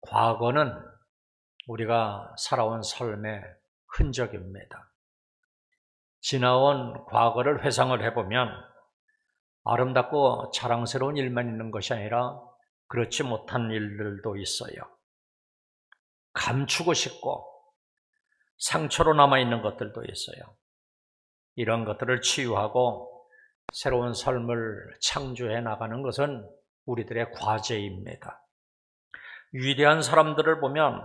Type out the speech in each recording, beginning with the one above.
과거는 우리가 살아온 삶의 흔적입니다. 지나온 과거를 회상을 해보면 아름답고 자랑스러운 일만 있는 것이 아니라 그렇지 못한 일들도 있어요. 감추고 싶고 상처로 남아있는 것들도 있어요. 이런 것들을 치유하고 새로운 삶을 창조해 나가는 것은 우리들의 과제입니다. 위대한 사람들을 보면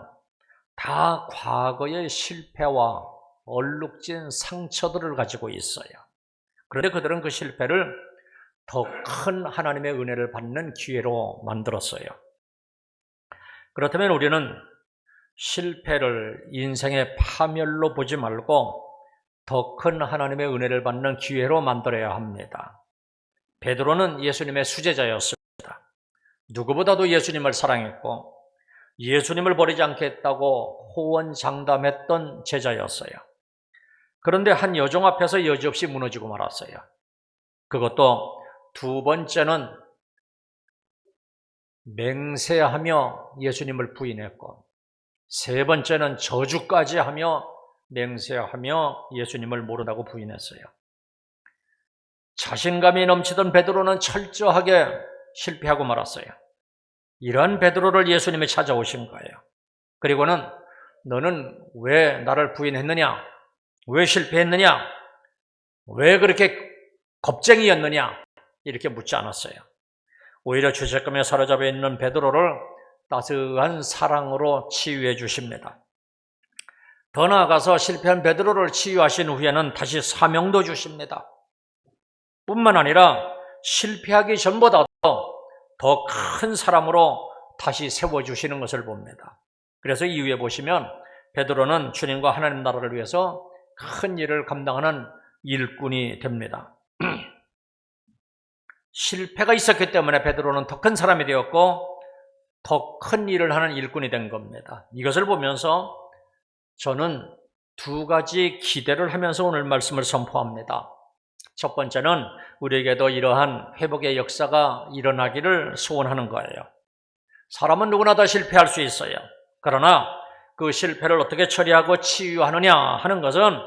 다 과거의 실패와 얼룩진 상처들을 가지고 있어요. 그런데 그들은 그 실패를 더 큰 하나님의 은혜를 받는 기회로 만들었어요. 그렇다면 우리는 실패를 인생의 파멸로 보지 말고 더 큰 하나님의 은혜를 받는 기회로 만들어야 합니다. 베드로는 예수님의 수제자였습니다. 누구보다도 예수님을 사랑했고 예수님을 버리지 않겠다고 호언장담했던 제자였어요. 그런데 한 여종 앞에서 여지없이 무너지고 말았어요. 그것도 두 번째는 맹세하며 예수님을 부인했고 세 번째는 저주까지 하며 맹세하며 예수님을 모른다고 부인했어요. 자신감이 넘치던 베드로는 철저하게 실패하고 말았어요. 이러한 베드로를 예수님이 찾아오신 거예요. 그리고는 너는 왜 나를 부인했느냐? 왜 실패했느냐? 왜 그렇게 겁쟁이였느냐? 이렇게 묻지 않았어요. 오히려 죄책감에 사로잡혀 있는 베드로를 따스한 사랑으로 치유해 주십니다. 더 나아가서 실패한 베드로를 치유하신 후에는 다시 사명도 주십니다. 뿐만 아니라 실패하기 전보다도 더 큰 사람으로 다시 세워주시는 것을 봅니다. 그래서 이후에 보시면 베드로는 주님과 하나님 나라를 위해서 큰 일을 감당하는 일꾼이 됩니다. 실패가 있었기 때문에 베드로는 더 큰 사람이 되었고 더 큰 일을 하는 일꾼이 된 겁니다. 이것을 보면서 저는 두 가지 기대를 하면서 오늘 말씀을 선포합니다. 첫 번째는 우리에게도 이러한 회복의 역사가 일어나기를 소원하는 거예요. 사람은 누구나 다 실패할 수 있어요. 그러나 그 실패를 어떻게 처리하고 치유하느냐 하는 것은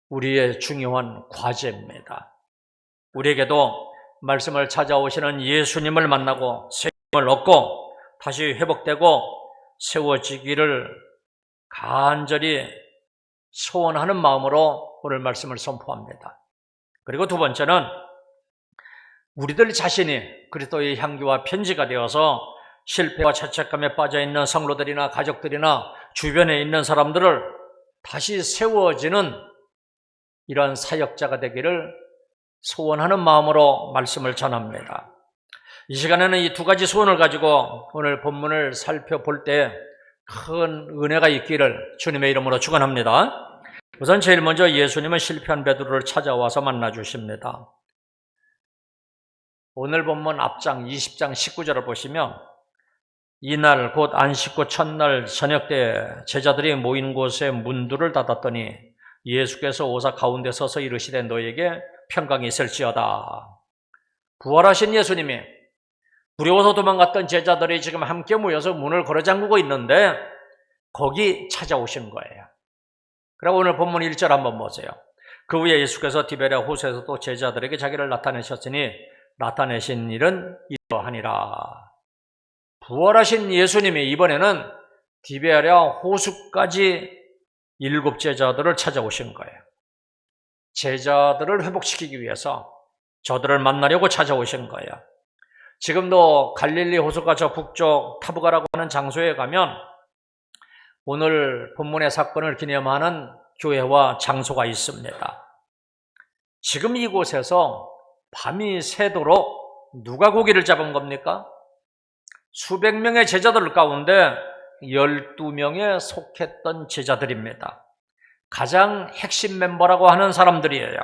우리의 중요한 과제입니다. 우리에게도 말씀을 찾아오시는 예수님을 만나고 새 힘을 얻고 다시 회복되고 세워지기를 간절히 소원하는 마음으로 오늘 말씀을 선포합니다. 그리고 두 번째는 우리들 자신이 그리스도의 향기와 편지가 되어서 실패와 죄책감에 빠져있는 성도들이나 가족들이나 주변에 있는 사람들을 다시 세워지는 이러한 사역자가 되기를 소원하는 마음으로 말씀을 전합니다. 이 시간에는 이 두 가지 소원을 가지고 오늘 본문을 살펴볼 때 큰 은혜가 있기를 주님의 이름으로 축원합니다. 우선 제일 먼저 예수님은 실패한 베드로를 찾아와서 만나 주십니다. 오늘 본문 앞장 20장 19절을 보시면 이날 곧 안식구 첫날 저녁 때 제자들이 모인 곳에 문들을 닫았더니 예수께서 오사 가운데 서서 이르시되 너에게 평강이 있을지어다. 부활하신 예수님이 두려워서 도망갔던 제자들이 지금 함께 모여서 문을 걸어 잠그고 있는데 거기 찾아오신 거예요. 그리고 오늘 본문 1절 한번 보세요. 그 후에 예수께서 디베랴 호수에서 또 제자들에게 자기를 나타내셨으니 나타내신 일은 이러하니라. 부활하신 예수님이 이번에는 디베랴 호수까지 7 제자들을 찾아오신 거예요. 제자들을 회복시키기 위해서 저들을 만나려고 찾아오신 거예요. 지금도 갈릴리 호수가 저 북쪽 타브가라고 하는 장소에 가면 오늘 본문의 사건을 기념하는 교회와 장소가 있습니다. 지금 이곳에서 밤이 새도록 누가 고기를 잡은 겁니까? 수백 명의 제자들 가운데 12명에 속했던 제자들입니다. 가장 핵심 멤버라고 하는 사람들이에요.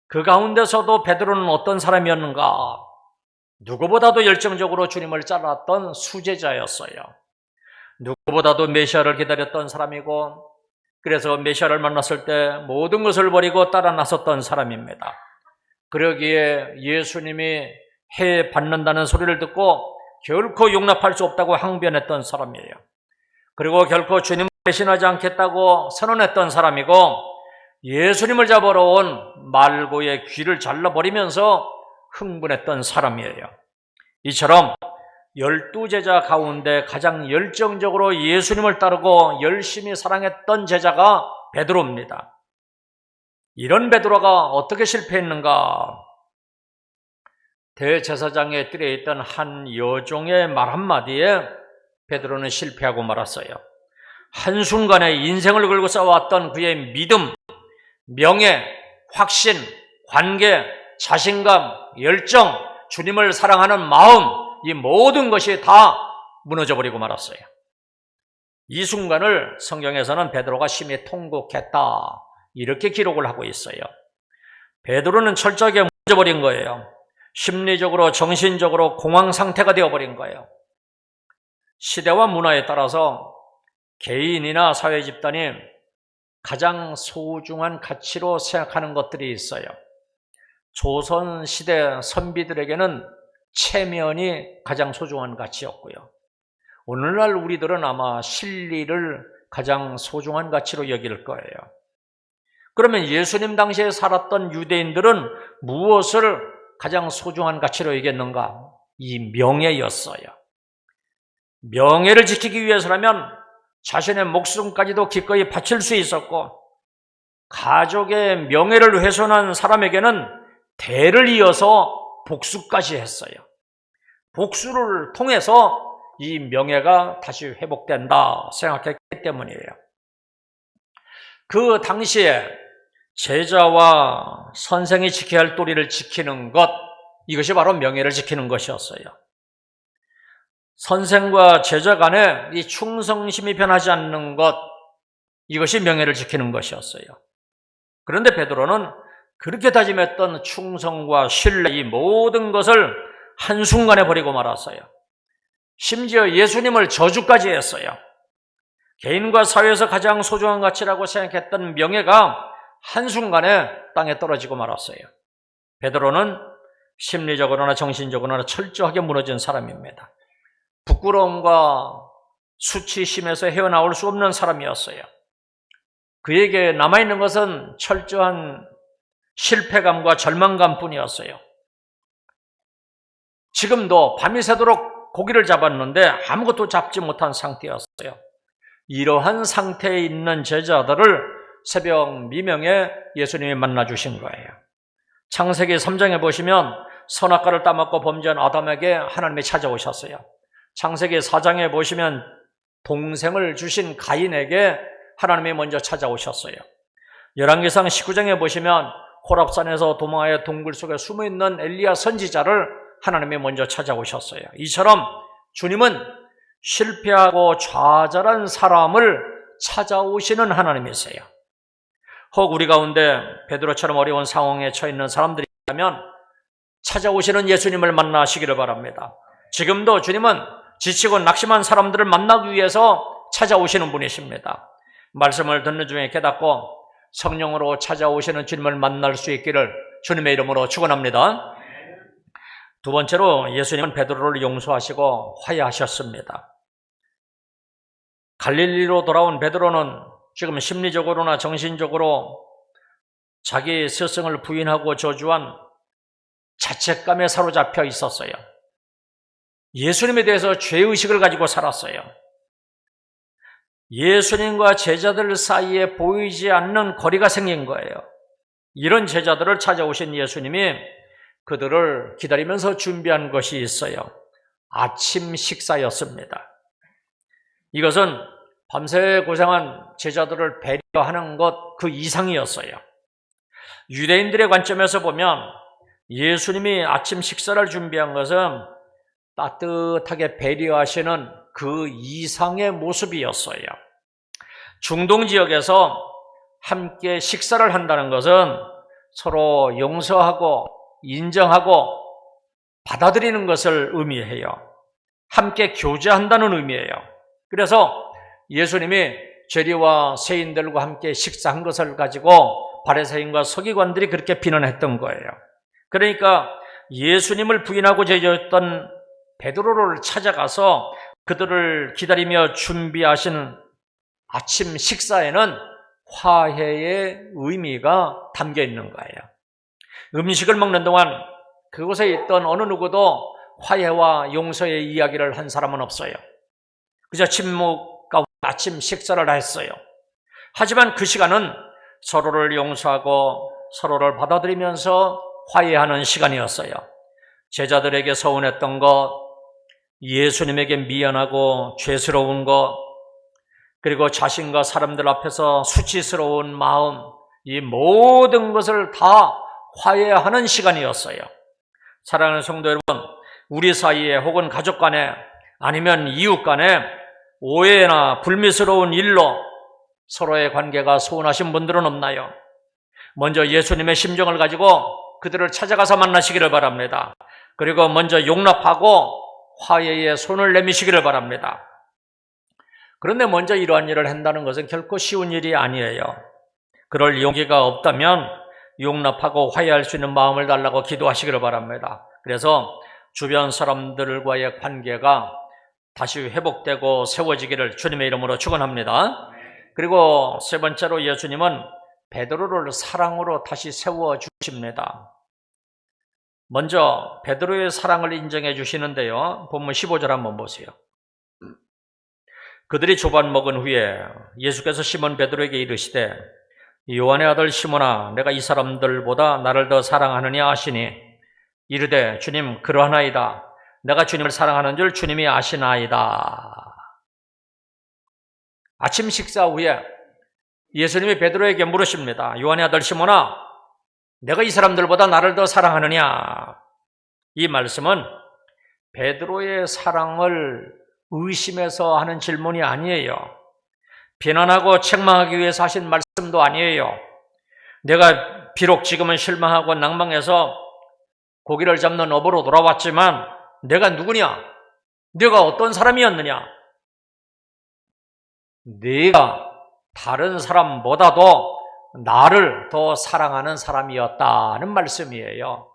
그 가운데서도 베드로는 어떤 사람이었는가? 누구보다도 열정적으로 주님을 따랐던 수제자였어요. 누구보다도 메시아를 기다렸던 사람이고 그래서 메시아를 만났을 때 모든 것을 버리고 따라 나섰던 사람입니다. 그러기에 예수님이 해 받는다는 소리를 듣고 결코 용납할 수 없다고 항변했던 사람이에요. 그리고 결코 주님을 배신하지 않겠다고 선언했던 사람이고, 예수님을 잡으러 온 말고의 귀를 잘라버리면서 흥분했던 사람이에요. 이처럼 12제자 가운데 가장 열정적으로 예수님을 따르고 열심히 사랑했던 제자가 베드로입니다. 이런 베드로가 어떻게 실패했는가? 대제사장의 뜰에 있던 한 여종의 말 한마디에 베드로는 실패하고 말았어요. 한순간에 인생을 걸고 쌓아왔던 그의 믿음, 명예, 확신, 관계, 자신감, 열정, 주님을 사랑하는 마음, 이 모든 것이 다 무너져버리고 말았어요. 이 순간을 성경에서는 베드로가 심히 통곡했다, 이렇게 기록을 하고 있어요. 베드로는 철저하게 무너져버린 거예요. 심리적으로, 정신적으로 공황 상태가 되어버린 거예요. 시대와 문화에 따라서 개인이나 사회 집단이 가장 소중한 가치로 생각하는 것들이 있어요. 조선시대 선비들에게는 체면이 가장 소중한 가치였고요. 오늘날 우리들은 아마 진리를 가장 소중한 가치로 여길 거예요. 그러면 예수님 당시에 살았던 유대인들은 무엇을 가장 소중한 가치로 여겼는가? 이 명예였어요. 명예를 지키기 위해서라면 자신의 목숨까지도 기꺼이 바칠 수 있었고, 가족의 명예를 훼손한 사람에게는 대를 이어서 복수까지 했어요. 복수를 통해서 이 명예가 다시 회복된다 생각했기 때문이에요. 그 당시에 제자와 선생이 지켜야 할 도리를 지키는 것, 이것이 바로 명예를 지키는 것이었어요. 선생과 제자 간에 이 충성심이 변하지 않는 것, 이것이 명예를 지키는 것이었어요. 그런데 베드로는 그렇게 다짐했던 충성과 신뢰, 이 모든 것을 한순간에 버리고 말았어요. 심지어 예수님을 저주까지 했어요. 개인과 사회에서 가장 소중한 가치라고 생각했던 명예가 한순간에 땅에 떨어지고 말았어요. 베드로는 심리적으로나 정신적으로나 철저하게 무너진 사람입니다. 부끄러움과 수치심에서 헤어나올 수 없는 사람이었어요. 그에게 남아있는 것은 철저한 실패감과 절망감뿐이었어요. 지금도 밤이 새도록 고기를 잡았는데 아무것도 잡지 못한 상태였어요. 이러한 상태에 있는 제자들을 새벽 미명에 예수님이 만나주신 거예요. 창세기 3장에 보시면 선악과를 따먹고 범죄한 아담에게 하나님이 찾아오셨어요. 창세기 4장에 보시면 동생을 주신 가인에게 하나님이 먼저 찾아오셨어요. 열왕기상 19장에 보시면 호랍산에서 도망하여 동굴 속에 숨어있는 엘리야 선지자를 하나님이 먼저 찾아오셨어요. 이처럼 주님은 실패하고 좌절한 사람을 찾아오시는 하나님이세요. 혹 우리 가운데 베드로처럼 어려운 상황에 처해 있는 사람들이 있다면 찾아오시는 예수님을 만나시기를 바랍니다. 지금도 주님은 지치고 낙심한 사람들을 만나기 위해서 찾아오시는 분이십니다. 말씀을 듣는 중에 깨닫고 성령으로 찾아오시는 주님을 만날 수 있기를 주님의 이름으로 축원합니다. 두 번째로 예수님은 베드로를 용서하시고 화해하셨습니다. 갈릴리로 돌아온 베드로는 지금 심리적으로나 정신적으로 자기 스승을 부인하고 저주한 자책감에 사로잡혀 있었어요. 예수님에 대해서 죄의식을 가지고 살았어요. 예수님과 제자들 사이에 보이지 않는 거리가 생긴 거예요. 이런 제자들을 찾아오신 예수님이 그들을 기다리면서 준비한 것이 있어요. 아침 식사였습니다. 이것은 밤새 고생한 제자들을 배려하는 것 그 이상이었어요. 유대인들의 관점에서 보면 예수님이 아침 식사를 준비한 것은 따뜻하게 배려하시는 그 이상의 모습이었어요. 중동 지역에서 함께 식사를 한다는 것은 서로 용서하고 인정하고 받아들이는 것을 의미해요. 함께 교제한다는 의미예요. 그래서 예수님이 죄리와 세인들과 함께 식사한 것을 가지고 바리새인과 서기관들이 그렇게 비난했던 거예요. 그러니까 예수님을 부인하고 제자였던 베드로를 찾아가서 그들을 기다리며 준비하신 아침 식사에는 화해의 의미가 담겨 있는 거예요. 음식을 먹는 동안 그곳에 있던 어느 누구도 화해와 용서의 이야기를 한 사람은 없어요. 그저 침묵 가운데 아침 식사를 했어요. 하지만 그 시간은 서로를 용서하고 서로를 받아들이면서 화해하는 시간이었어요. 제자들에게 서운했던 것, 예수님에게 미안하고 죄스러운 것, 그리고 자신과 사람들 앞에서 수치스러운 마음, 이 모든 것을 다 화해하는 시간이었어요. 사랑하는 성도 여러분, 우리 사이에 혹은 가족 간에 아니면 이웃 간에 오해나 불미스러운 일로 서로의 관계가 소원하신 분들은 없나요? 먼저 예수님의 심정을 가지고 그들을 찾아가서 만나시기를 바랍니다. 그리고 먼저 용납하고 화해에 손을 내미시기를 바랍니다. 그런데 먼저 이러한 일을 한다는 것은 결코 쉬운 일이 아니에요. 그럴 용기가 없다면 용납하고 화해할 수 있는 마음을 달라고 기도하시기를 바랍니다. 그래서 주변 사람들과의 관계가 다시 회복되고 세워지기를 주님의 이름으로 축원합니다. 그리고 세 번째로 예수님은 베드로를 사랑으로 다시 세워주십니다. 먼저 베드로의 사랑을 인정해 주시는데요. 본문 15절 한번 보세요. 그들이 조반 먹은 후에 예수께서 시몬 베드로에게 이르시되 요한의 아들 시몬아 내가 이 사람들보다 나를 더 사랑하느냐 하시니 이르되 주님 그러하나이다. 내가 주님을 사랑하는 줄 주님이 아시나이다. 아침 식사 후에 예수님이 베드로에게 물으십니다. 요한의 아들 시몬아 내가 이 사람들보다 나를 더 사랑하느냐? 이 말씀은 베드로의 사랑을 의심해서 하는 질문이 아니에요. 비난하고 책망하기 위해서 하신 말씀도 아니에요. 내가 비록 지금은 실망하고 낭망해서 고기를 잡는 어부로 돌아왔지만 내가 누구냐? 내가 어떤 사람이었느냐? 내가 다른 사람보다도 나를 더 사랑하는 사람이었다는 말씀이에요.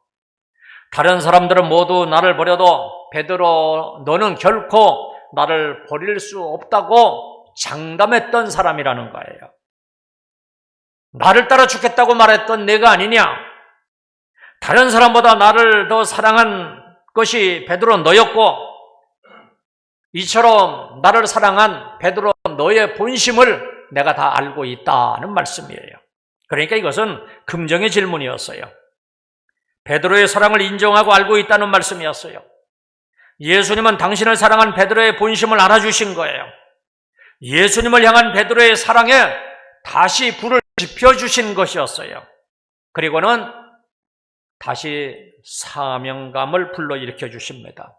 다른 사람들은 모두 나를 버려도 베드로 너는 결코 나를 버릴 수 없다고 장담했던 사람이라는 거예요. 나를 따라 죽겠다고 말했던 내가 아니냐? 다른 사람보다 나를 더 사랑한 것이 베드로 너였고 이처럼 나를 사랑한 베드로 너의 본심을 내가 다 알고 있다는 말씀이에요. 그러니까 이것은 긍정의 질문이었어요. 베드로의 사랑을 인정하고 알고 있다는 말씀이었어요. 예수님은 당신을 사랑한 베드로의 본심을 알아주신 거예요. 예수님을 향한 베드로의 사랑에 다시 불을 지펴주신 것이었어요. 그리고는 다시 사명감을 불러일으켜 주십니다.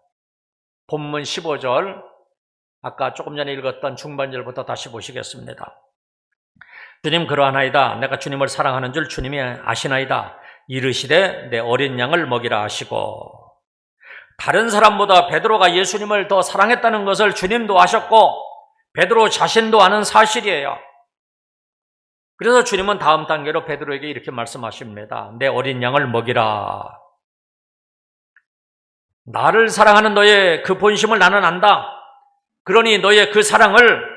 본문 15절, 아까 조금 전에 읽었던 중반절부터 다시 보시겠습니다. 주님 그러하나이다. 내가 주님을 사랑하는 줄 주님이 아시나이다. 이르시되 내 어린 양을 먹이라 하시고, 다른 사람보다 베드로가 예수님을 더 사랑했다는 것을 주님도 아셨고 베드로 자신도 아는 사실이에요. 그래서 주님은 다음 단계로 베드로에게 이렇게 말씀하십니다. 내 어린 양을 먹이라. 나를 사랑하는 너의 그 본심을 나는 안다. 그러니 너의 그 사랑을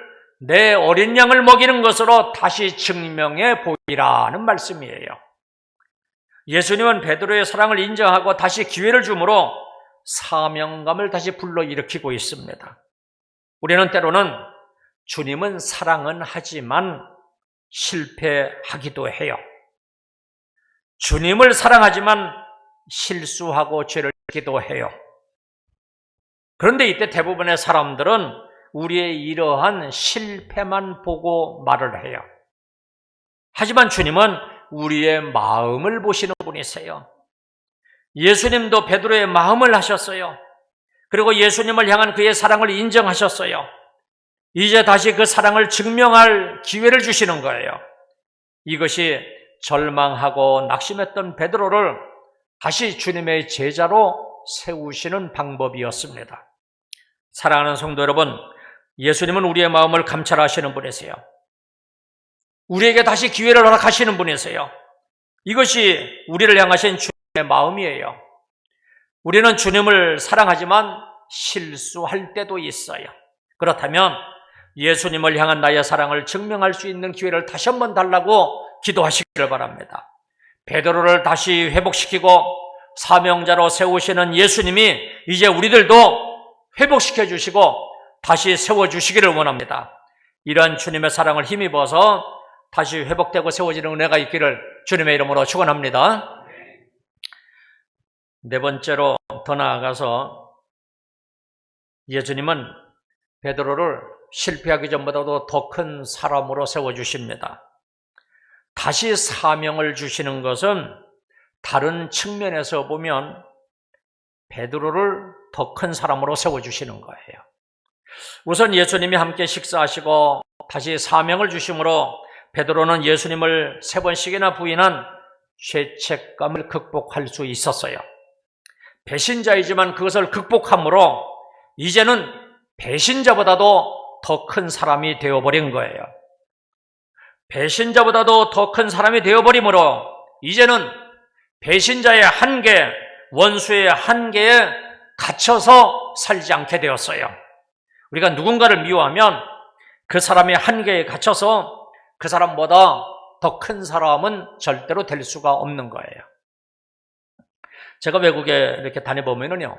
내 어린 양을 먹이는 것으로 다시 증명해 보이라는 말씀이에요. 예수님은 베드로의 사랑을 인정하고 다시 기회를 주므로 사명감을 다시 불러일으키고 있습니다. 우리는 때로는 주님은 사랑은 하지만 실패하기도 해요. 주님을 사랑하지만 실수하고 죄를 짓기도 해요. 그런데 이때 대부분의 사람들은 우리의 이러한 실패만 보고 말을 해요. 하지만 주님은 우리의 마음을 보시는 분이세요. 예수님도 베드로의 마음을 하셨어요. 그리고 예수님을 향한 그의 사랑을 인정하셨어요. 이제 다시 그 사랑을 증명할 기회를 주시는 거예요. 이것이 절망하고 낙심했던 베드로를 다시 주님의 제자로 세우시는 방법이었습니다. 사랑하는 성도 여러분, 예수님은 우리의 마음을 감찰하시는 분이세요. 우리에게 다시 기회를 허락하시는 분이세요. 이것이 우리를 향하신 주님의 마음이에요. 우리는 주님을 사랑하지만 실수할 때도 있어요. 그렇다면 예수님을 향한 나의 사랑을 증명할 수 있는 기회를 다시 한번 달라고 기도하시기를 바랍니다. 베드로를 다시 회복시키고 사명자로 세우시는 예수님이 이제 우리들도 회복시켜 주시고 다시 세워주시기를 원합니다. 이러한 주님의 사랑을 힘입어서 다시 회복되고 세워지는 은혜가 있기를 주님의 이름으로 축원합니다. 네 번째로 더 나아가서 예수님은 베드로를 실패하기 전보다도 더 큰 사람으로 세워주십니다. 다시 사명을 주시는 것은 다른 측면에서 보면 베드로를 더 큰 사람으로 세워주시는 거예요. 우선 예수님이 함께 식사하시고 다시 사명을 주심으로 베드로는 예수님을 3번씩이나 부인한 죄책감을 극복할 수 있었어요. 배신자이지만 그것을 극복함으로 이제는 배신자보다도 더 큰 사람이 되어버린 거예요. 배신자보다도 더 큰 사람이 되어버림으로 이제는 배신자의 한계, 원수의 한계에 갇혀서 살지 않게 되었어요. 우리가 누군가를 미워하면 그 사람의 한계에 갇혀서 그 사람보다 더 큰 사람은 절대로 될 수가 없는 거예요. 제가 외국에 이렇게 다녀보면요,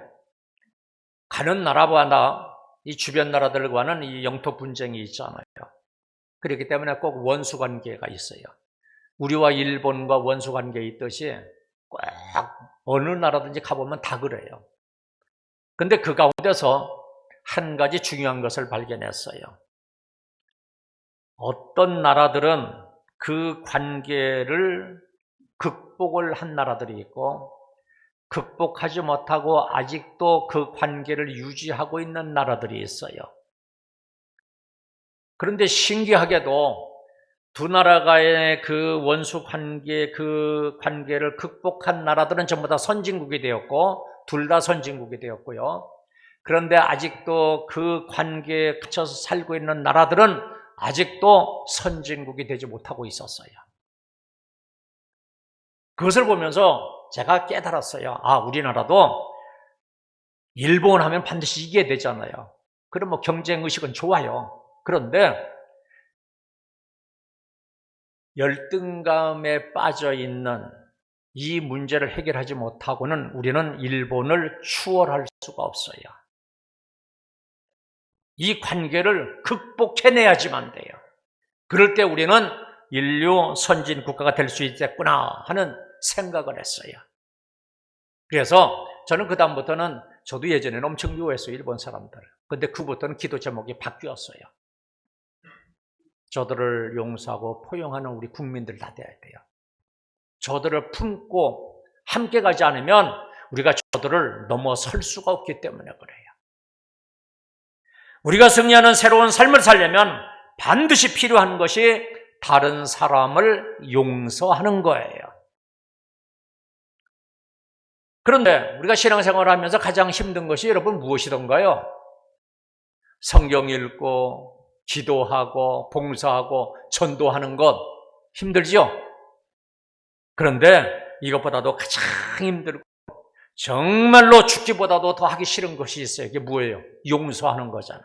가는 나라마다 이 주변 나라들과는 이 영토 분쟁이 있잖아요. 그렇기 때문에 꼭 원수 관계가 있어요. 우리와 일본과 원수 관계에 있듯이 꼭 어느 나라든지 가보면 다 그래요. 근데 그 가운데서 한 가지 중요한 것을 발견했어요. 어떤 나라들은 그 관계를 극복을 한 나라들이 있고 극복하지 못하고 아직도 그 관계를 유지하고 있는 나라들이 있어요. 그런데 신기하게도 두 나라가의 그 원수 관계, 그 관계를 극복한 나라들은 전부 다 선진국이 되었고 둘 다 선진국이 되었고요. 그런데 아직도 그 관계에 갇혀서 살고 있는 나라들은 아직도 선진국이 되지 못하고 있었어요. 그것을 보면서 제가 깨달았어요. 아, 우리나라도 일본 하면 반드시 이겨야 되잖아요. 그럼 뭐 경쟁의식은 좋아요. 그런데 열등감에 빠져 있는 이 문제를 해결하지 못하고는 우리는 일본을 추월할 수가 없어요. 이 관계를 극복해내야지만 돼요. 그럴 때 우리는 인류 선진 국가가 될 수 있겠구나 하는 생각을 했어요. 그래서 저는 그 다음부터는 저도 예전에는 엄청 미워했어요, 일본 사람들. 근데 그부터는 기도 제목이 바뀌었어요. 저들을 용서하고 포용하는 우리 국민들 다 돼야 돼요. 저들을 품고 함께 가지 않으면 우리가 저들을 넘어설 수가 없기 때문에 그래요. 우리가 승리하는 새로운 삶을 살려면 반드시 필요한 것이 다른 사람을 용서하는 거예요. 그런데 우리가 신앙생활을 하면서 가장 힘든 것이 여러분 무엇이던가요? 성경 읽고 기도하고 봉사하고 전도하는 것 힘들죠? 그런데 이것보다도 가장 힘들고 정말로 죽기보다도 더 하기 싫은 것이 있어요. 이게 뭐예요? 용서하는 거잖아요.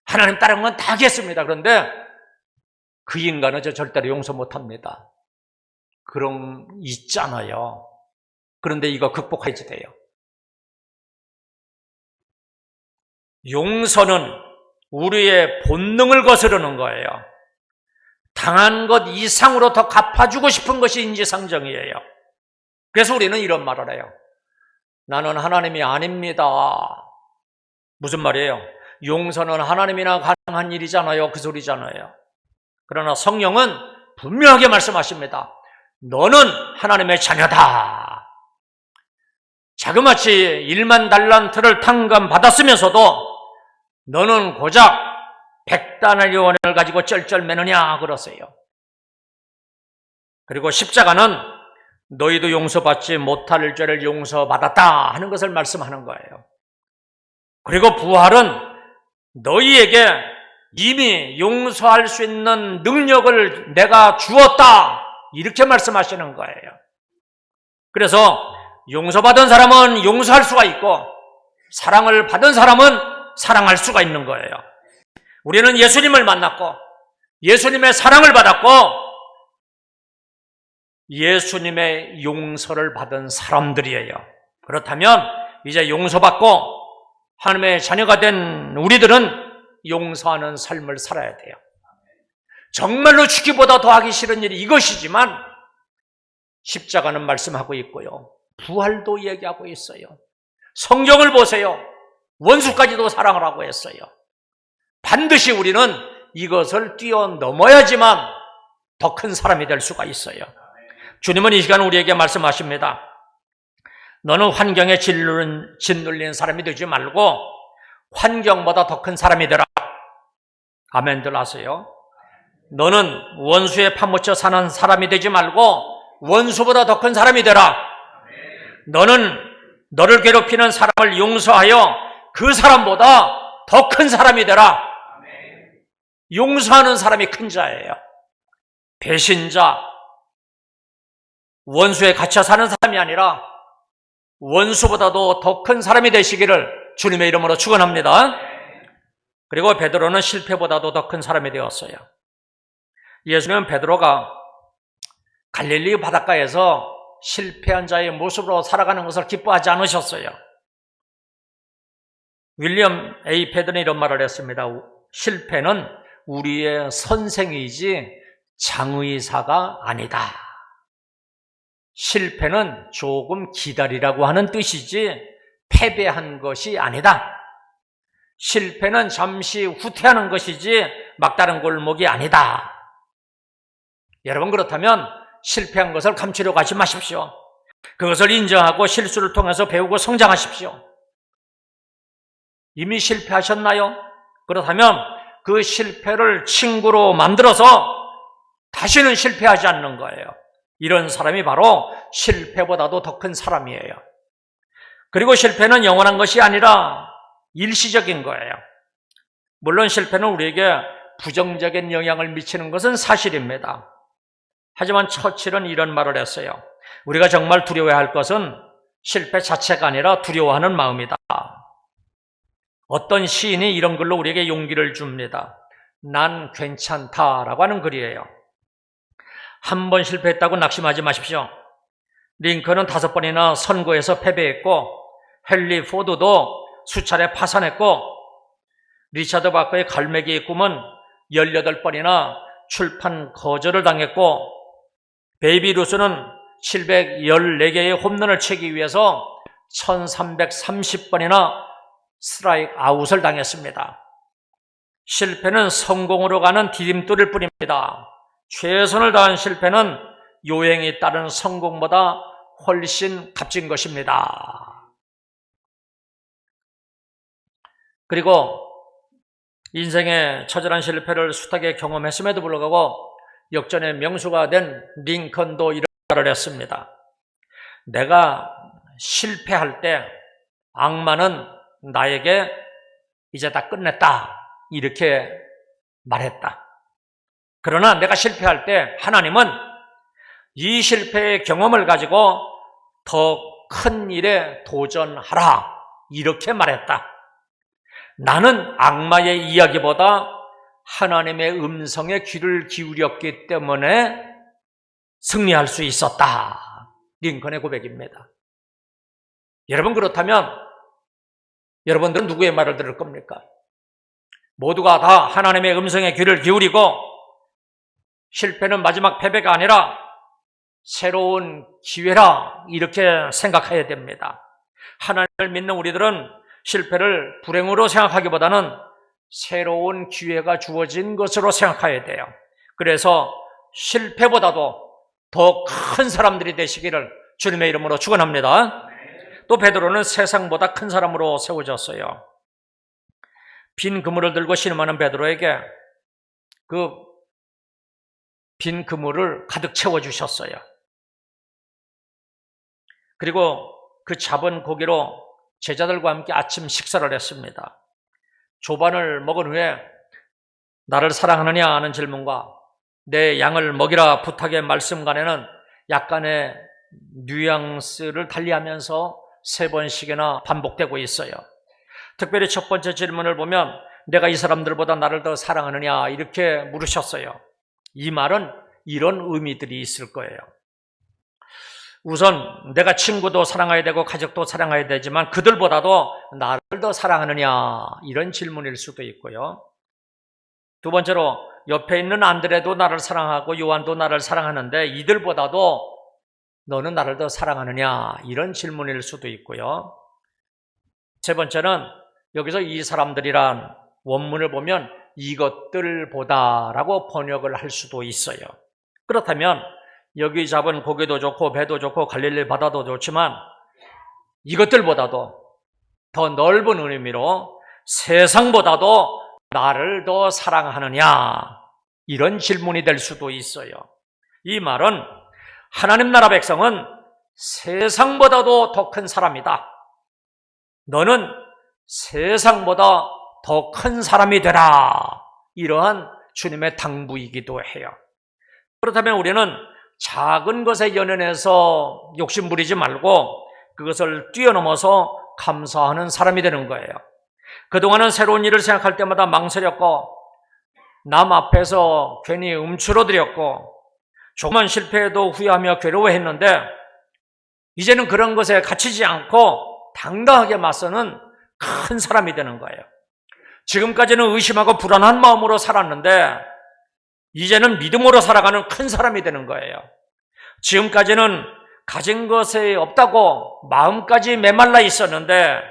하나님 다른 건 다 하겠습니다. 그런데 그 인간은 저 절대로 용서 못합니다. 그런 있잖아요. 그런데 이거 극복해야지 돼요. 용서는 우리의 본능을 거스르는 거예요. 당한 것 이상으로 더 갚아주고 싶은 것이 인지상정이에요. 그래서 우리는 이런 말을 해요. 나는 하나님이 아닙니다. 무슨 말이에요? 용서는 하나님이나 가능한 일이잖아요. 그 소리잖아요. 그러나 성령은 분명하게 말씀하십니다. 너는 하나님의 자녀다. 자그마치 1만 달란트를 탕감받았으면서도 너는 고작 100다나리온을 가지고 쩔쩔매느냐 그러세요. 그리고 십자가는 너희도 용서받지 못할 죄를 용서받았다 하는 것을 말씀하는 거예요. 그리고 부활은 너희에게 이미 용서할 수 있는 능력을 내가 주었다 이렇게 말씀하시는 거예요. 그래서 용서받은 사람은 용서할 수가 있고 사랑을 받은 사람은 사랑할 수가 있는 거예요. 우리는 예수님을 만났고 예수님의 사랑을 받았고 예수님의 용서를 받은 사람들이에요. 그렇다면 이제 용서받고 하나님의 자녀가 된 우리들은 용서하는 삶을 살아야 돼요. 정말로 죽기보다 더하기 싫은 일이 이것이지만 십자가는 말씀하고 있고요. 부활도 얘기하고 있어요. 성경을 보세요. 원수까지도 사랑을 하고 했어요. 반드시 우리는 이것을 뛰어넘어야지만 더 큰 사람이 될 수가 있어요. 주님은 이 시간 우리에게 말씀하십니다. 너는 환경에 짓눌린 사람이 되지 말고 환경보다 더 큰 사람이 되라. 아멘들 하세요. 너는 원수에 파묻혀 사는 사람이 되지 말고 원수보다 더 큰 사람이 되라. 너는 너를 괴롭히는 사람을 용서하여 그 사람보다 더 큰 사람이 되라. 용서하는 사람이 큰 자예요. 배신자, 원수에 갇혀 사는 사람이 아니라 원수보다도 더 큰 사람이 되시기를 주님의 이름으로 축원합니다. 그리고 베드로는 실패보다도 더 큰 사람이 되었어요. 예수님은 베드로가 갈릴리 바닷가에서 실패한 자의 모습으로 살아가는 것을 기뻐하지 않으셨어요. 윌리엄 A. 패든이 이런 말을 했습니다. 실패는 우리의 선생이지 장의사가 아니다. 실패는 조금 기다리라고 하는 뜻이지 패배한 것이 아니다. 실패는 잠시 후퇴하는 것이지 막다른 골목이 아니다. 여러분, 그렇다면 실패한 것을 감추려고 하지 마십시오. 그것을 인정하고 실수를 통해서 배우고 성장하십시오. 이미 실패하셨나요? 그렇다면 그 실패를 친구로 만들어서 다시는 실패하지 않는 거예요. 이런 사람이 바로 실패보다도 더 큰 사람이에요. 그리고 실패는 영원한 것이 아니라 일시적인 거예요. 물론 실패는 우리에게 부정적인 영향을 미치는 것은 사실입니다. 하지만 처칠은 이런 말을 했어요. 우리가 정말 두려워야 할 것은 실패 자체가 아니라 두려워하는 마음이다. 어떤 시인이 이런 글로 우리에게 용기를 줍니다. 난 괜찮다라고 하는 글이에요. 한 번 실패했다고 낙심하지 마십시오. 링컨은 5번이나 선거에서 패배했고 헨리 포드도 수차례 파산했고 리차드 바커의 갈매기의 꿈은 18번이나 출판 거절을 당했고 베이비 루스는 714개의 홈런을 치기 위해서 1330번이나 스트라이크 아웃을 당했습니다. 실패는 성공으로 가는 디딤돌일 뿐입니다. 최선을 다한 실패는 요행에 따른 성공보다 훨씬 값진 것입니다. 그리고 인생의 처절한 실패를 숱하게 경험했음에도 불구하고 역전의 명수가 된 링컨도 이런 말을 했습니다. 내가 실패할 때 악마는 나에게 이제 다 끝냈다 이렇게 말했다. 그러나 내가 실패할 때 하나님은 이 실패의 경험을 가지고 더 큰 일에 도전하라 이렇게 말했다. 나는 악마의 이야기보다 하나님의 음성에 귀를 기울였기 때문에 승리할 수 있었다. 링컨의 고백입니다. 여러분, 그렇다면 여러분들은 누구의 말을 들을 겁니까? 모두가 다 하나님의 음성에 귀를 기울이고 실패는 마지막 패배가 아니라 새로운 기회라 이렇게 생각해야 됩니다. 하나님을 믿는 우리들은 실패를 불행으로 생각하기보다는 새로운 기회가 주어진 것으로 생각해야 돼요. 그래서 실패보다도 더 큰 사람들이 되시기를 주님의 이름으로 축원합니다. 또 베드로는 세상보다 큰 사람으로 세워졌어요. 빈 그물을 들고 신음하는 베드로에게 그 빈 그물을 가득 채워주셨어요. 그리고 그 잡은 고기로 제자들과 함께 아침 식사를 했습니다. 조반을 먹은 후에 나를 사랑하느냐 하는 질문과 내 양을 먹이라 부탁의 말씀 간에는 약간의 뉘앙스를 달리하면서 3번씩이나 반복되고 있어요. 특별히 첫 번째 질문을 보면 내가 이 사람들보다 나를 더 사랑하느냐 이렇게 물으셨어요. 이 말은 이런 의미들이 있을 거예요. 우선 내가 친구도 사랑해야 되고 가족도 사랑해야 되지만 그들보다도 나를 더 사랑하느냐 이런 질문일 수도 있고요. 두 번째로 옆에 있는 안드레도 나를 사랑하고 요한도 나를 사랑하는데 이들보다도 너는 나를 더 사랑하느냐 이런 질문일 수도 있고요. 세 번째는 여기서 이 사람들이란 원문을 보면 이것들보다라고 번역을 할 수도 있어요. 그렇다면 여기 잡은 고기도 좋고 배도 좋고 갈릴리 바다도 좋지만 이것들보다도 더 넓은 의미로 세상보다도 나를 더 사랑하느냐 이런 질문이 될 수도 있어요. 이 말은 하나님 나라 백성은 세상보다도 더 큰 사람이다. 너는 세상보다 더 큰 사람이 되라. 이러한 주님의 당부이기도 해요. 그렇다면 우리는 작은 것에 연연해서 욕심 부리지 말고 그것을 뛰어넘어서 감사하는 사람이 되는 거예요. 그동안은 새로운 일을 생각할 때마다 망설였고 남 앞에서 괜히 움츠러들였고 조금만 실패해도 후회하며 괴로워했는데 이제는 그런 것에 갇히지 않고 당당하게 맞서는 큰 사람이 되는 거예요. 지금까지는 의심하고 불안한 마음으로 살았는데 이제는 믿음으로 살아가는 큰 사람이 되는 거예요. 지금까지는 가진 것이 없다고 마음까지 메말라 있었는데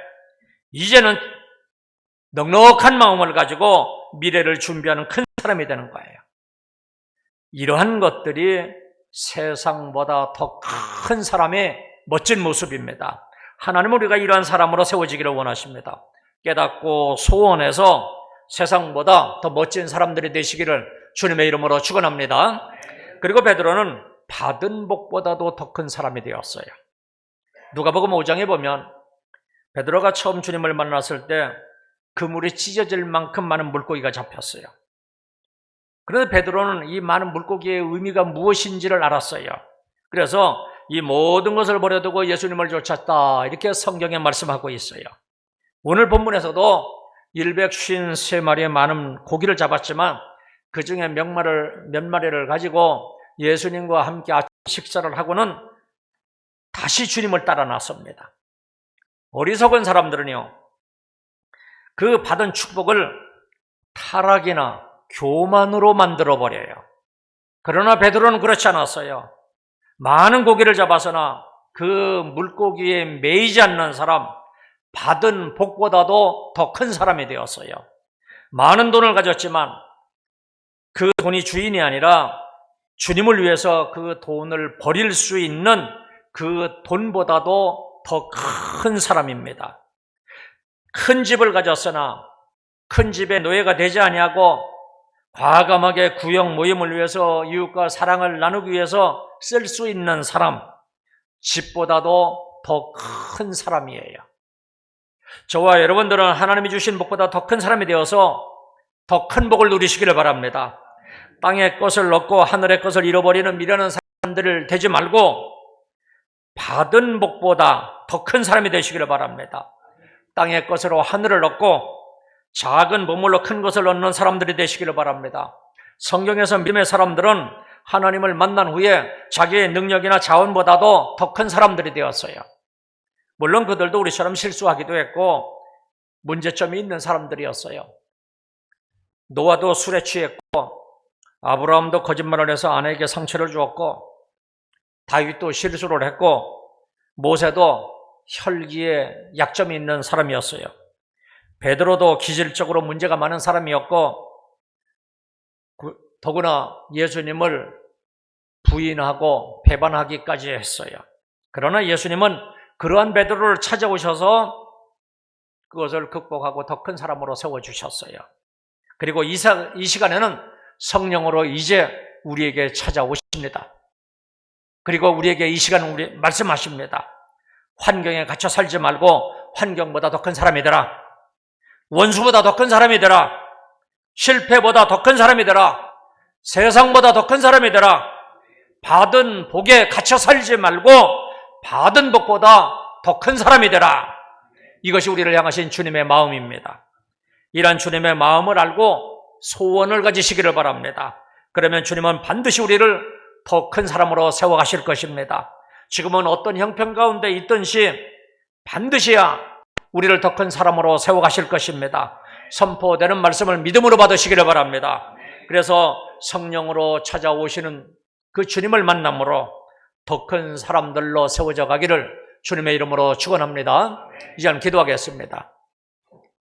이제는 넉넉한 마음을 가지고 미래를 준비하는 큰 사람이 되는 거예요. 이러한 것들이 세상보다 더 큰 사람의 멋진 모습입니다. 하나님은 우리가 이러한 사람으로 세워지기를 원하십니다. 깨닫고 소원해서 세상보다 더 멋진 사람들이 되시기를 주님의 이름으로 축원합니다. 그리고 베드로는 받은 복보다도 더 큰 사람이 되었어요. 누가복음 5장에 보면 베드로가 처음 주님을 만났을 때 그물이 찢어질 만큼 많은 물고기가 잡혔어요. 그런데 베드로는 이 많은 물고기의 의미가 무엇인지를 알았어요. 그래서 이 모든 것을 버려두고 예수님을 쫓았다 이렇게 성경에 말씀하고 있어요. 오늘 본문에서도 153마리의 많은 고기를 잡았지만 그 중에 몇 마리를 가지고 예수님과 함께 아침 식사를 하고는 다시 주님을 따라 나섭니다. 어리석은 사람들은요, 그 받은 축복을 타락이나 교만으로 만들어버려요. 그러나 베드로는 그렇지 않았어요. 많은 고기를 잡아서나 그 물고기에 매이지 않는 사람, 받은 복보다도 더 큰 사람이 되었어요. 많은 돈을 가졌지만 그 돈이 주인이 아니라 주님을 위해서 그 돈을 버릴 수 있는 그 돈보다도 더 큰 사람입니다. 큰 집을 가졌으나 큰 집의 노예가 되지 아니하고 과감하게 구역 모임을 위해서 이웃과 사랑을 나누기 위해서 쓸 수 있는 사람, 집보다도 더 큰 사람이에요. 저와 여러분들은 하나님이 주신 복보다 더 큰 사람이 되어서 더 큰 복을 누리시기를 바랍니다. 땅의 것을 얻고 하늘의 것을 잃어버리는 미련한 사람들을 되지 말고 받은 복보다 더 큰 사람이 되시기를 바랍니다. 땅의 것으로 하늘을 얻고 작은 보물로 큰 것을 얻는 사람들이 되시기를 바랍니다. 성경에서 믿음의 사람들은 하나님을 만난 후에 자기의 능력이나 자원보다도 더 큰 사람들이 되었어요. 물론 그들도 우리처럼 실수하기도 했고 문제점이 있는 사람들이었어요. 노아도 술에 취했고 아브라함도 거짓말을 해서 아내에게 상처를 주었고 다윗도 실수를 했고 모세도 혈기에 약점이 있는 사람이었어요. 베드로도 기질적으로 문제가 많은 사람이었고 더구나 예수님을 부인하고 배반하기까지 했어요. 그러나 예수님은 그러한 베드로를 찾아오셔서 그것을 극복하고 더 큰 사람으로 세워주셨어요. 그리고 이 시간에는 성령으로 이제 우리에게 찾아오십니다. 그리고 우리에게 이 시간 말씀하십니다. 환경에 갇혀 살지 말고 환경보다 더 큰 사람이 되라. 원수보다 더 큰 사람이 되라. 실패보다 더 큰 사람이 되라. 세상보다 더 큰 사람이 되라. 받은 복에 갇혀 살지 말고 받은 복보다 더 큰 사람이 되라. 이것이 우리를 향하신 주님의 마음입니다. 이러한 주님의 마음을 알고 소원을 가지시기를 바랍니다. 그러면 주님은 반드시 우리를 더 큰 사람으로 세워가실 것입니다. 지금은 어떤 형편 가운데 있든지 반드시야 우리를 더 큰 사람으로 세워가실 것입니다. 선포되는 말씀을 믿음으로 받으시기를 바랍니다. 그래서 성령으로 찾아오시는 그 주님을 만남으로 더 큰 사람들로 세워져 가기를 주님의 이름으로 축원합니다. 이제 기도하겠습니다.